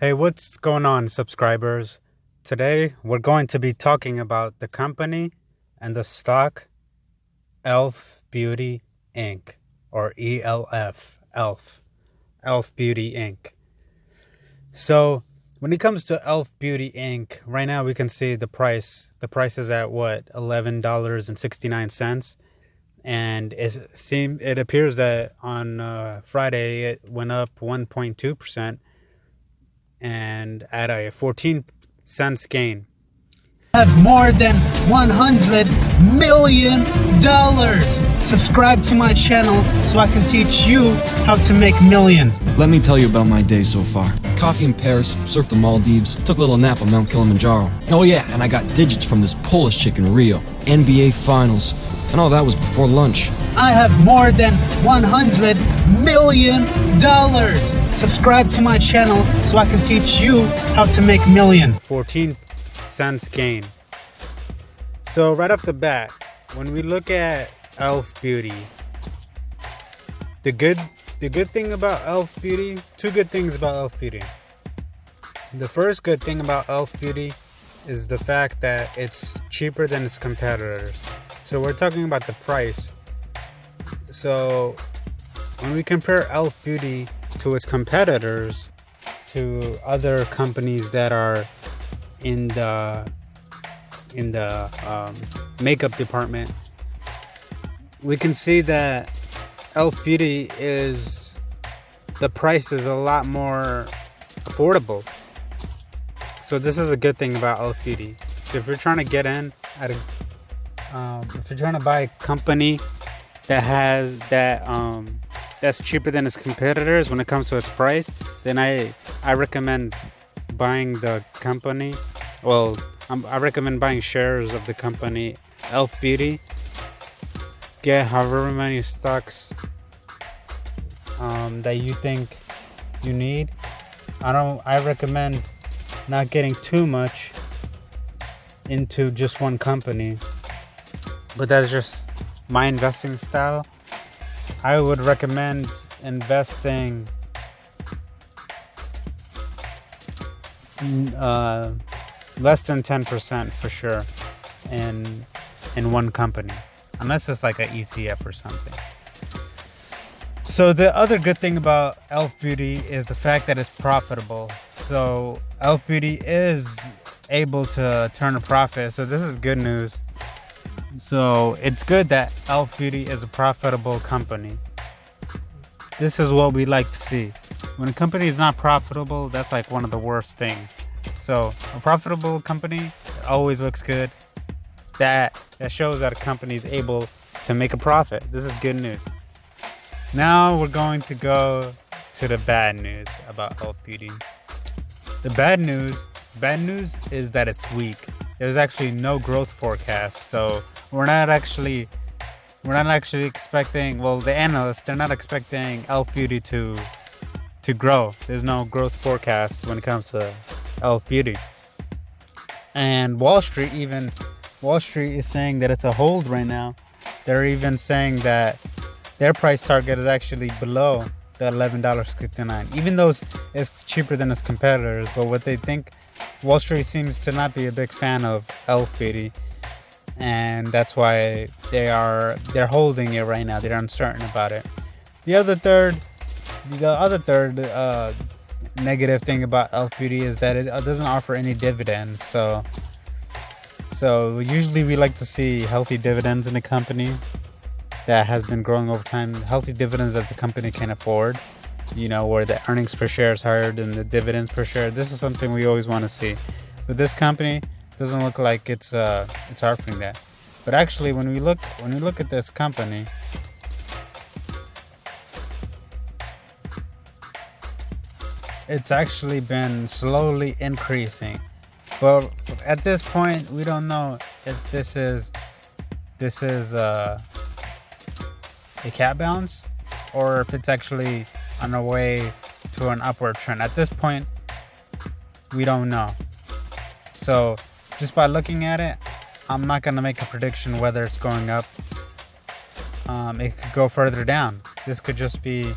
Hey, what's going on, subscribers? Today, we're going to be talking about the company and the stock e.l.f. Beauty Inc. or e.l.f. e.l.f. Beauty Inc. So, when it comes to e.l.f. Beauty Inc., right now we can see the price. The price is at what? $11.69. And it appears that on Friday it went up 1.2%. And at a 14 cents gain. Have more than $100 million. Subscribe to my channel so I can teach you how to make millions. Let me tell you about my day so far. Coffee in Paris, surfed the Maldives, took a little nap on Mount Kilimanjaro. Oh yeah, and I got digits from this Polish chick in Rio. NBA Finals. And all that was before lunch. I have more than $100 million. Subscribe to my channel so I can teach you how to make millions. 14 cents gain. So right off the bat, when we look at e.l.f. Beauty, the good thing about e.l.f. Beauty, two good things about e.l.f. Beauty. The first good thing about e.l.f. Beauty is the fact that it's cheaper than its competitors. So we're talking about the price. So when we compare e.l.f. Beauty to its competitors, to other companies that are in the makeup department, we can see that e.l.f. Beauty the price is a lot more affordable. So this is a good thing about e.l.f. Beauty. So if you're trying to get in at if you're trying to buy a company that's cheaper than its competitors when it comes to its price, then I recommend buying the company. Well, I recommend buying shares of the company e.l.f. Beauty. Get however many stocks that you think you need. I recommend not getting too much into just one company. But that's just my investing style. I would recommend investing less than 10% for sure in one company, unless it's like an ETF or something. So the other good thing about e.l.f. Beauty is the fact that it's profitable. So e.l.f. Beauty is able to turn a profit. So this is good news. So it's good that e.l.f. Beauty is a profitable company. This is what we like to see. When a company is not profitable, that's like one of the worst things. So a profitable company always looks good. That shows that a company is able to make a profit. This is good news. Now we're going to go to the bad news about e.l.f. Beauty. The bad news is that it's weak. There's actually no growth forecast, so we're not actually expecting. Well, the analysts, they're not expecting e.l.f. Beauty to grow. There's no growth forecast when it comes to e.l.f. Beauty. And Wall Street is saying that it's a hold right now. They're even saying that their price target is actually below the $11.69, even though it's cheaper than its competitors. But what they think, Wall Street seems to not be a big fan of e.l.f. Beauty, and that's why they're holding it right now. They're uncertain about it. The other third negative thing about e.l.f. Beauty is that it doesn't offer any dividends. So usually we like to see healthy dividends in a company that has been growing over time, healthy dividends that the company can afford, where the earnings per share is higher than the dividends per share. This is something we always want to see. But this company doesn't look like it's offering that. But actually, when we look at this company, it's actually been slowly increasing. But at this point, we don't know if this is a cat bounce, or if it's actually on our way to an upward trend. At this point, we don't know. So just by looking at it, I'm not going to make a prediction whether it's going up. It could go further down. This could just be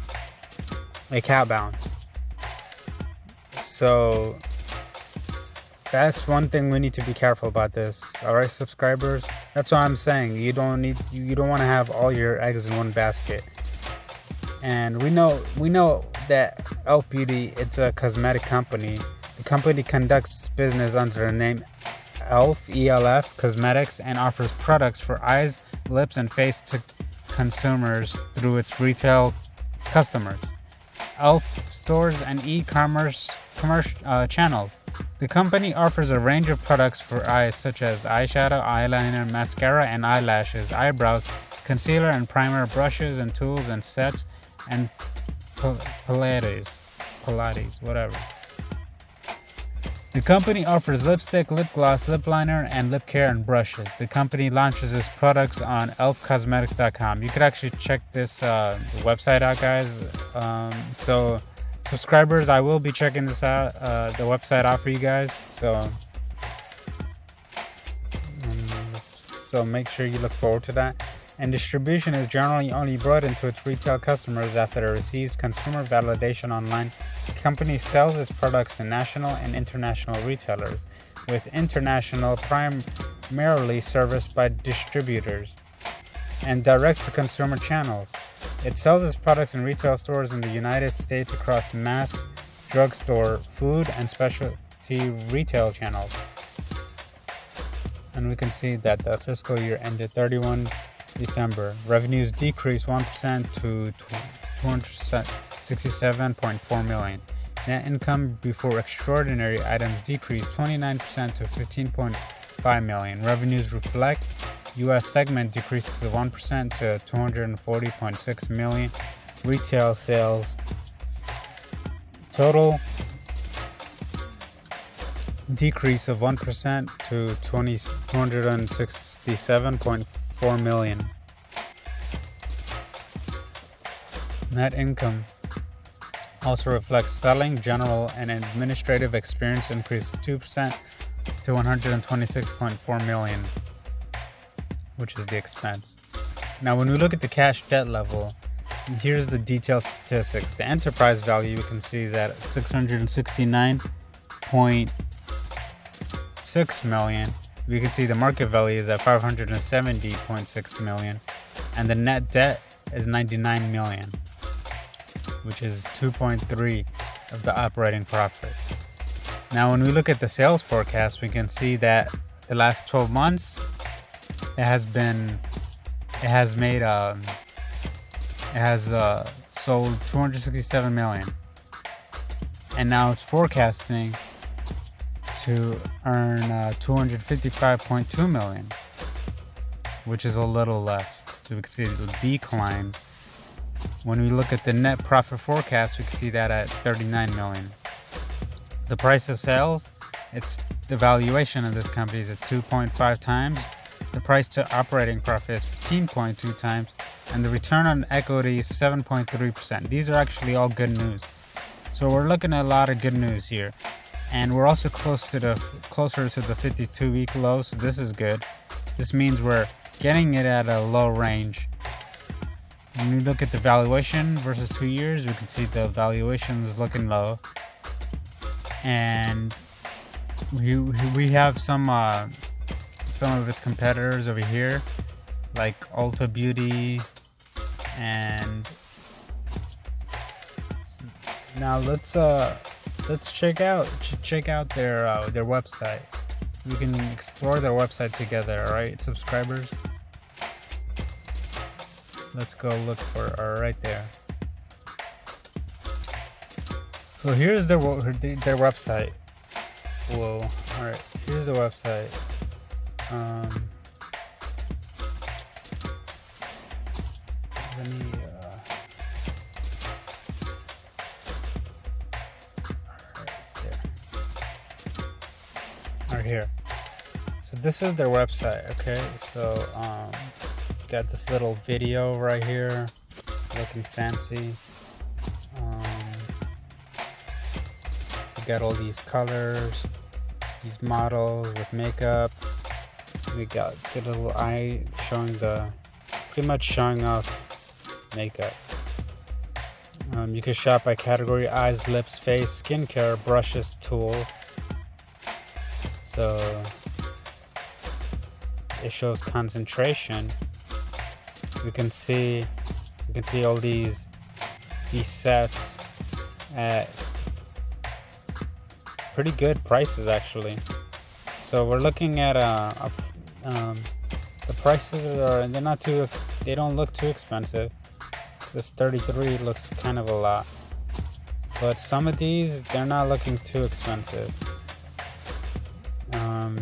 a cat bounce. So that's one thing we need to be careful about this. All right, subscribers. That's what I'm saying. You don't want to have all your eggs in one basket. And we know that e.l.f. Beauty, it's a cosmetic company. The company conducts business under the name e.l.f. e.l.f. Cosmetics and offers products for eyes, lips, and face to consumers through its retail customers, e.l.f. stores, and e-commerce channels. The company offers a range of products for eyes such as eyeshadow, eyeliner, mascara and eyelashes, eyebrows, concealer and primer, brushes and tools and sets, and Pilates, whatever. The company offers lipstick, lip gloss, lip liner, and lip care and brushes. The company launches its products on e.l.fcosmetics.com. You could actually check this website out, guys. So, subscribers, I will be checking this out, the website out for you guys. So make sure you look forward to that. And distribution is generally only brought into its retail customers after it receives consumer validation online. The company sells its products to national and international retailers, with international primarily serviced by distributors and direct-to-consumer channels. It sells its products in retail stores in the United States across mass, drugstore, food, and specialty retail channels. And we can see that the fiscal year ended 31 December. Revenues decreased 1% to $267.4 million. Net income before extraordinary items decreased 29% to $15.5 million. Revenues reflect U.S. segment decreases 1% to $240.6 million. Retail sales total decrease of 1% to $267.4 million. Net income also reflects selling, general, and administrative expense increase of 2% to $126.4 million, which is the expense. Now, when we look at the cash debt level, here's the detailed statistics. The enterprise value, you can see, is at $669.6 million. We can see the market value is at $570.6 million, and the net debt is $99 million, which is 2.3 of the operating profit. Now, when we look at the sales forecast, we can see that the last 12 months, it has sold 267 million, and now it's forecasting to earn 255.2 million, which is a little less. So we can see it'll decline. When we look at the net profit forecast, we can see that at 39 million. The price of sales, it's the valuation of this company is at 2.5 times. The price to operating profit is 15.2 times, and the return on equity is 7.3%. These are actually all good news. So we're looking at a lot of good news here. And we're also closer to the 52-week low, so this is good. This means we're getting it at a low range. When we look at the valuation versus 2 years, we can see the valuation is looking low. And we have some of its competitors over here, like Ulta Beauty, and now let's check out their website. We can explore their website together. All right, subscribers. Let's go look for right there. So here's their website. Whoa! All right, here's the website. Let me. Right here. So this is their website. Okay, so got this little video right here, looking fancy. We got all these colors, these models with makeup. We got the little eye showing pretty much showing off makeup. You can shop by category: eyes, lips, face, skincare, brushes, tools. So it shows concentration. We can see all these sets at pretty good prices actually. So we're looking at the prices are, they don't look too expensive. This 33 looks kind of a lot, but some of these, they're not looking too expensive. You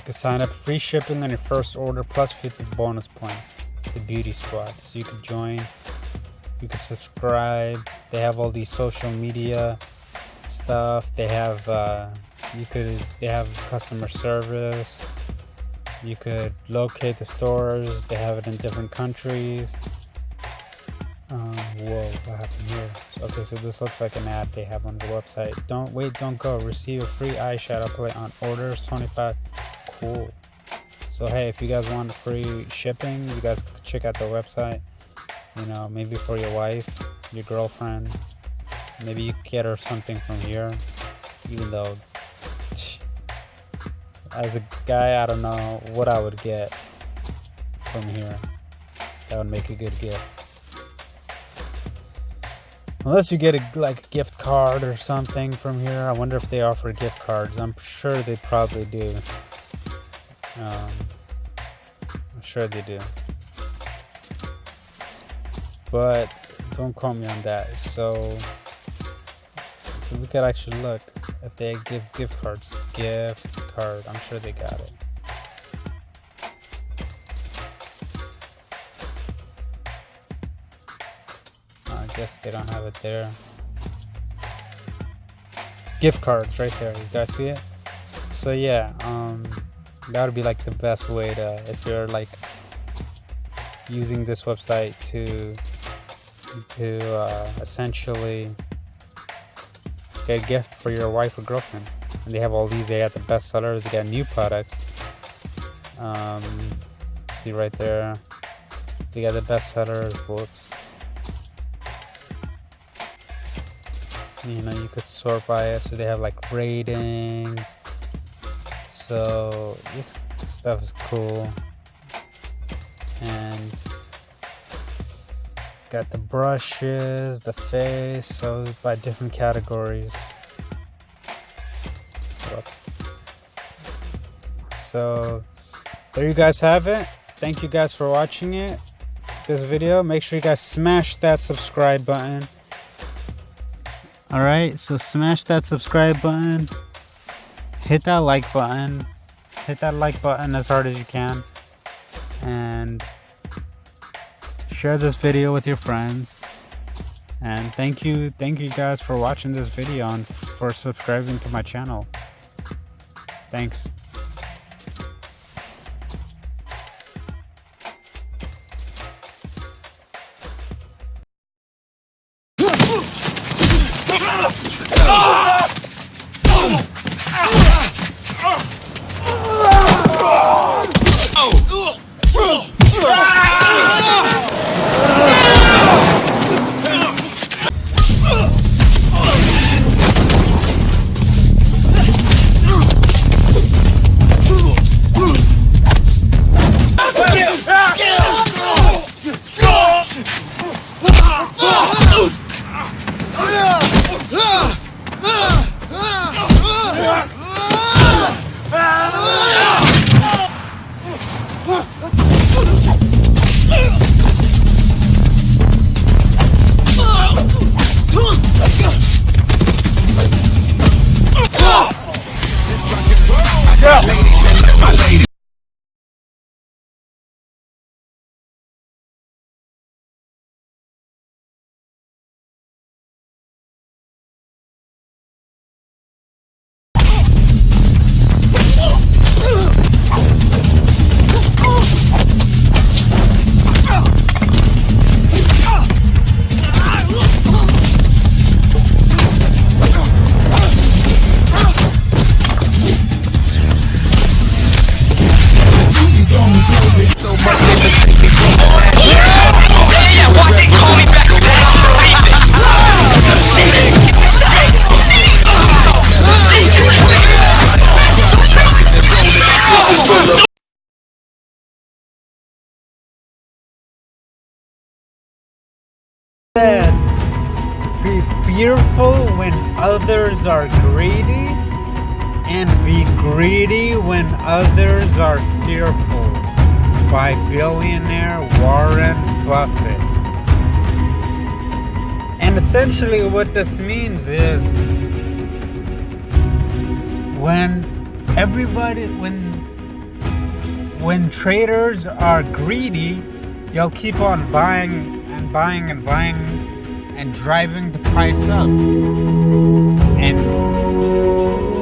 can sign up free shipping on your first order plus 50 bonus points. The beauty squad. So you could join, you could subscribe. They have all these social media stuff. They have they have customer service. You could locate the stores. They have it in different countries. Whoa, what happened here? Okay, so this looks like an ad they have on the website. Don't go. Receive a free eyeshadow palette on orders 25. Cool. So hey, if you guys want free shipping, you guys could check out the website. You know, maybe for your wife, your girlfriend. Maybe you get her something from here. Even though, as a guy, I don't know what I would get from here. That would make a good gift. Unless you get a gift card or something from here. I wonder if they offer gift cards. I'm sure they probably do. I'm sure they do. But don't quote me on that. So we could actually look if they give gift cards. Gift card. I'm sure they got it. I guess they don't have it there. Gift cards right there. You guys see it? So yeah, that would be like the best way to, if you're like using this website to essentially get a gift for your wife or girlfriend. And they have all these. They have the best sellers. They got new products. See right there. They got the best sellers. Whoops. You know, you could sort by it. So they have like ratings. So this stuff is cool. And got the brushes, the face, so by different categories. Whoops. So there you guys have it. Thank you guys for watching this video. Make sure you guys smash that subscribe button. Alright, so smash that subscribe button. Hit that like button. Hit that like button as hard as you can. And share this video with your friends. And thank you guys for watching this video and for subscribing to my channel. Thanks. fearful when others are greedy, and be greedy when others are fearful, by billionaire Warren Buffett. And essentially what this means is when traders are greedy, they'll keep on buying and buying and buying and driving the price up and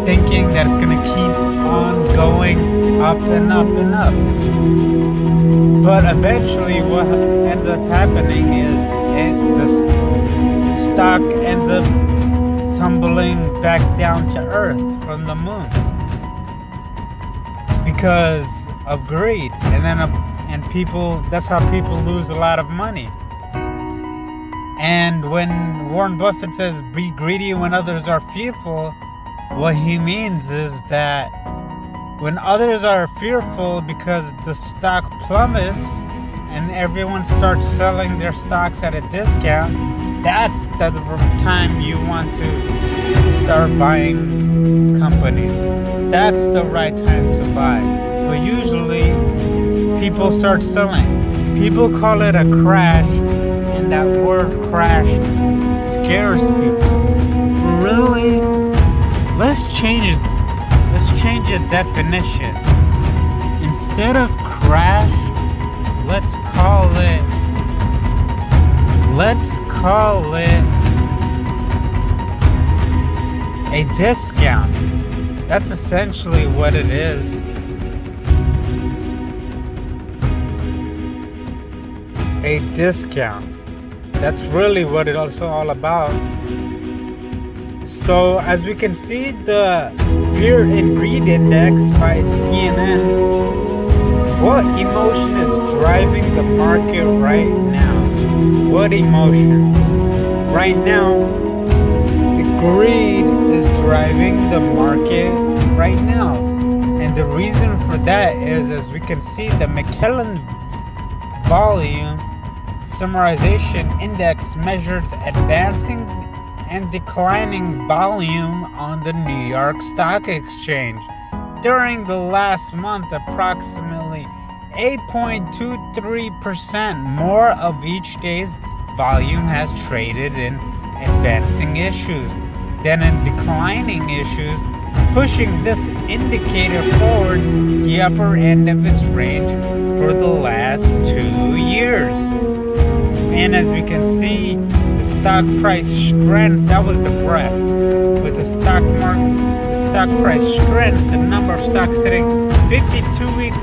thinking that it's going to keep on going up and up and up. But eventually what ends up happening is the stock ends up tumbling back down to earth from the moon because of greed. And people, that's how people lose a lot of money. And when Warren Buffett says be greedy when others are fearful, what he means is that when others are fearful because the stock plummets and everyone starts selling their stocks at a discount, that's the time you want to start buying companies. That's the right time to buy. But usually people start selling. People call it a crash, and that word crash scares people. Really? Let's change the definition. Instead of crash, let's call it a discount. That's essentially what it is. A discount. That's really what it's all about. So as we can see, the Fear and Greed Index by CNN, what emotion is driving the market right now? What emotion? Right now, the greed is driving the market right now. And the reason for that is, as we can see, the McKellen Volume Summarization Index measures advancing and declining volume on the New York Stock Exchange. During the last month, approximately 8.23% more of each day's volume has traded in advancing issues than in declining issues, pushing this indicator forward the upper end of its range for the last 2 years. And as we can see, the stock price strength, that was the breadth. With the stock price strength, the number of stocks hitting 52 weeks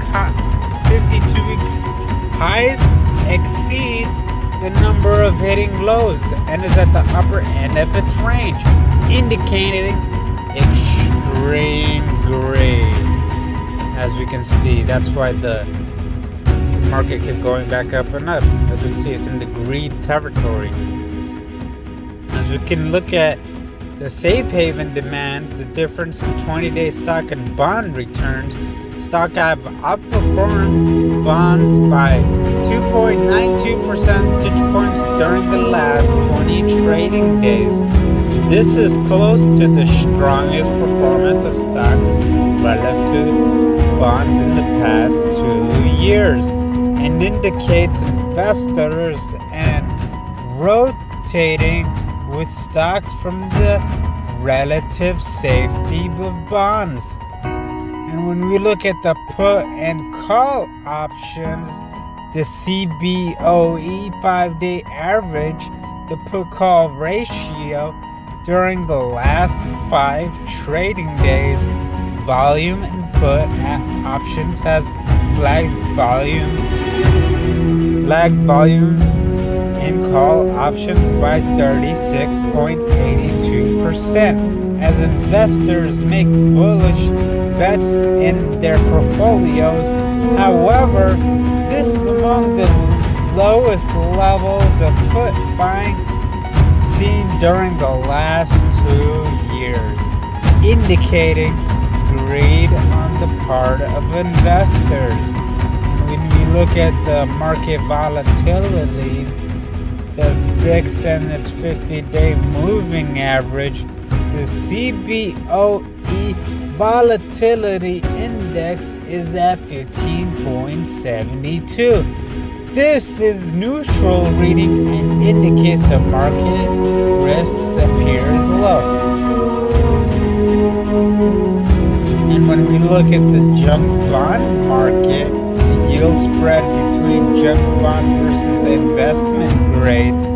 highs exceeds the number of hitting lows and is at the upper end of its range, indicating extreme greed. As we can see, that's why the market kept going back up and up. As we can see, it's in the greed territory. As we can look at the safe haven demand, the difference in 20-day stock and bond returns, stock have outperformed bonds by 2.92 percentage points during the last 20 trading days. This is close to the strongest performance of stocks relative to bonds in the past 2 years, and indicates investors and rotating with stocks from the relative safety of bonds. And when we look at the put and call options, the CBOE 5-day average, the put-call ratio during the last 5 trading days, volume and put options has lagged volume in call options by 36.82%, as investors make bullish bets in their portfolios. However, this is among the lowest levels of put buying seen during the last 2 years, indicating greed on the part of investors. And when we look at the market volatility, the VIX and its 50-day moving average, the CBOE volatility index is at 15.72. This is neutral reading and indicates the market risks appears low. And when we look at the junk bond market, the yield spread between junk bonds versus the investment grades,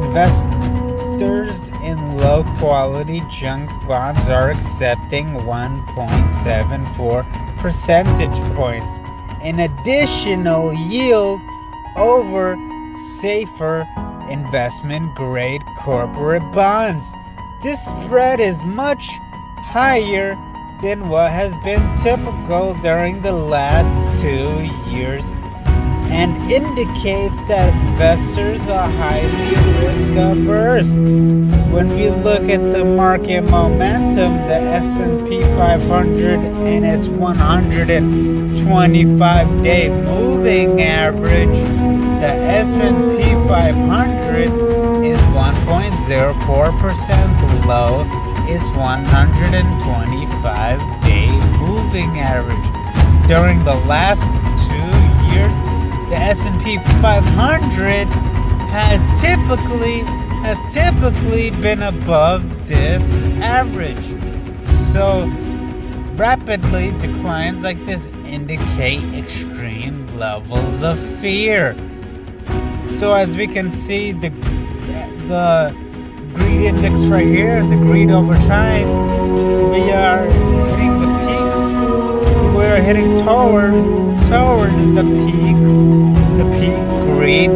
investors in low quality junk bonds are accepting 1.74 percentage points in additional yield over safer investment grade corporate bonds. This spread is much higher than what has been typical during the last 2 years and indicates that investors are highly risk averse. When we look at the market momentum, the S&P 500 and its 125-day moving average, the S&P 500 is 1.04% below its 125-day moving average. During the last 2 years, the S&P 500 has typically been above this average. So rapidly declines like this indicate extreme levels of fear. So as we can see, the greed index right here, the greed over time, we are hitting the peaks. We're heading towards the peak greed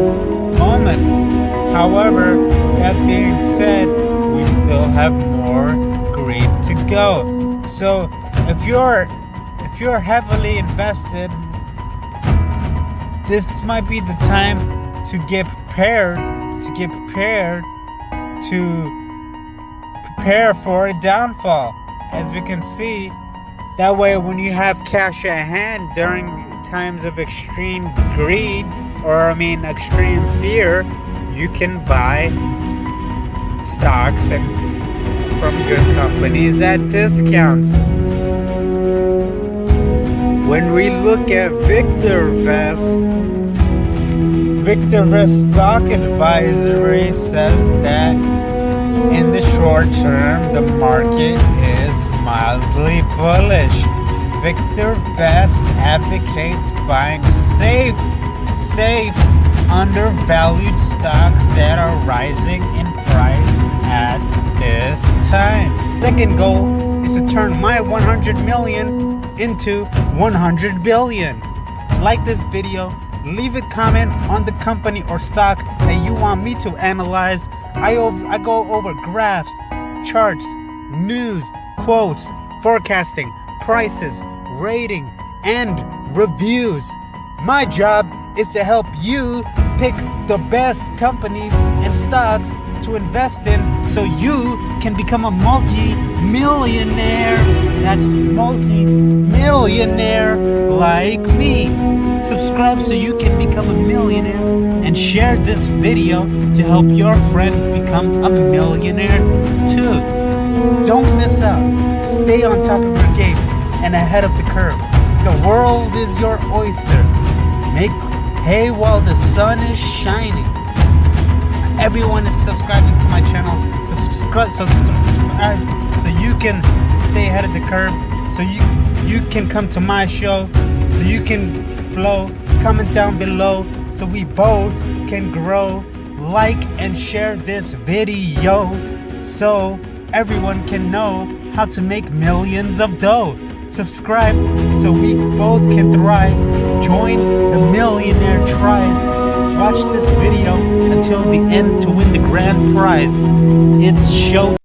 moments. However, that being said, we still have more greed to go. So if you're heavily invested, this might be the time to get prepared for a downfall. As we can see, that way when you have cash at hand during times of extreme greed, extreme fear, you can buy stocks and from good companies at discounts. When we look at VictorVest Stock Advisory says that in the short term, the market is mildly bullish. VictorVest advocates buying safe, undervalued stocks that are rising in price at this time. Second goal is to turn my 100 million into 100 billion. Like this video, leave a comment on the company or stock that you want me to analyze. I go over graphs, charts, news, quotes, forecasting, prices, rating, and reviews. My job is to help you pick the best companies and stocks to invest in so you can become a multi-millionaire. That's multi-millionaire like me. Subscribe so you can become a millionaire and share this video to help your friend become a millionaire too. Don't miss out. Stay on top of your game and ahead of the curve. The world is your oyster. Make hay while the sun is shining. Everyone is subscribing to my channel, so subscribe so you can stay ahead of the curve, so you can come to my show, so you can flow. Comment down below so we both can grow. Like and share this video so everyone can know how to make millions of dough. Subscribe so we both can thrive. Join the millionaire tribe. Watch this video until the end to win the grand prize. It's show.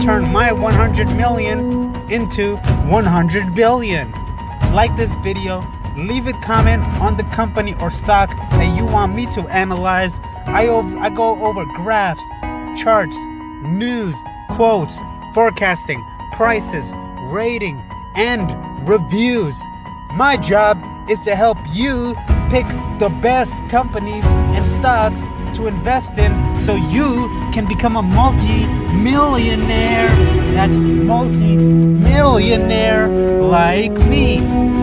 Turn my 100 million into 100 billion. Like this video, leave a comment on the company or stock that you want me to analyze. I go over graphs, charts, news, quotes, forecasting, prices, rating, and reviews. My job is to help you pick the best companies and stocks to invest in so you can become a multi-millionaire. That's multi-millionaire like me.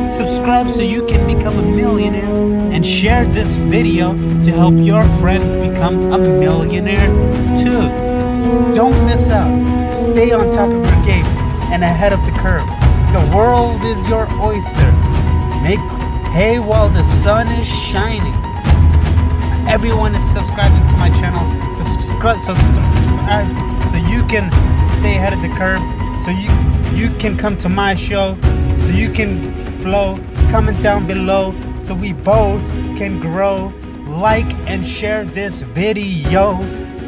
Subscribe so you can become a millionaire and share this video to help your friend become a millionaire too. Don't miss out. Stay on top of your game and ahead of the curve. The world is your oyster. Make hay while the sun is shining. Everyone is subscribing to my channel. Subscribe so you can stay ahead of the curve. So you can come to my show. So you can flow. Comment down below so we both can grow. Like and share this video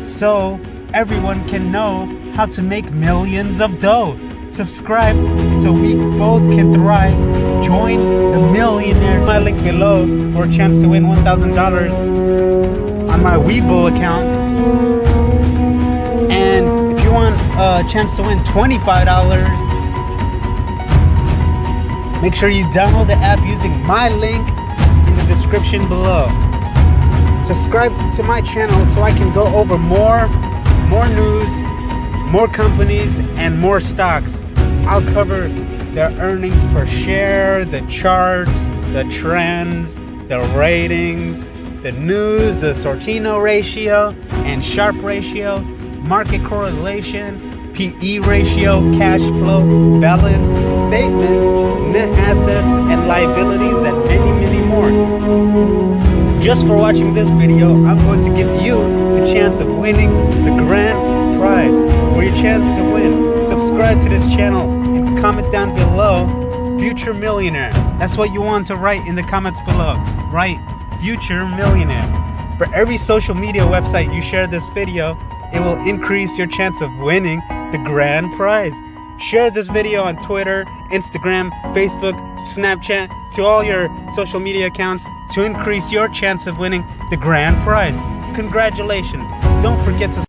so everyone can know how to make millions of dough. Subscribe so we both can thrive. Join the millionaire. My link below for a chance to win $1,000 on my Webull account. And if you want a chance to win $25, make sure you download the app using my link in the description below. Subscribe to my channel so I can go over more news, more companies, and more stocks. I'll cover the earnings per share, the charts, the trends, the ratings, the news, the Sortino ratio and Sharpe ratio, market correlation, PE ratio, cash flow, balance, statements, net assets and liabilities, and many more. Just for watching this video, I'm going to give you the chance of winning the grand prize. For your chance to win, subscribe to this channel and comment down below, future millionaire. That's what you want to write in the comments below. Write future millionaire. For every social media website you share this video, it will increase your chance of winning the grand prize. Share this video on Twitter, Instagram, Facebook, Snapchat, to all your social media accounts to increase your chance of winning the grand prize. Congratulations. Don't forget to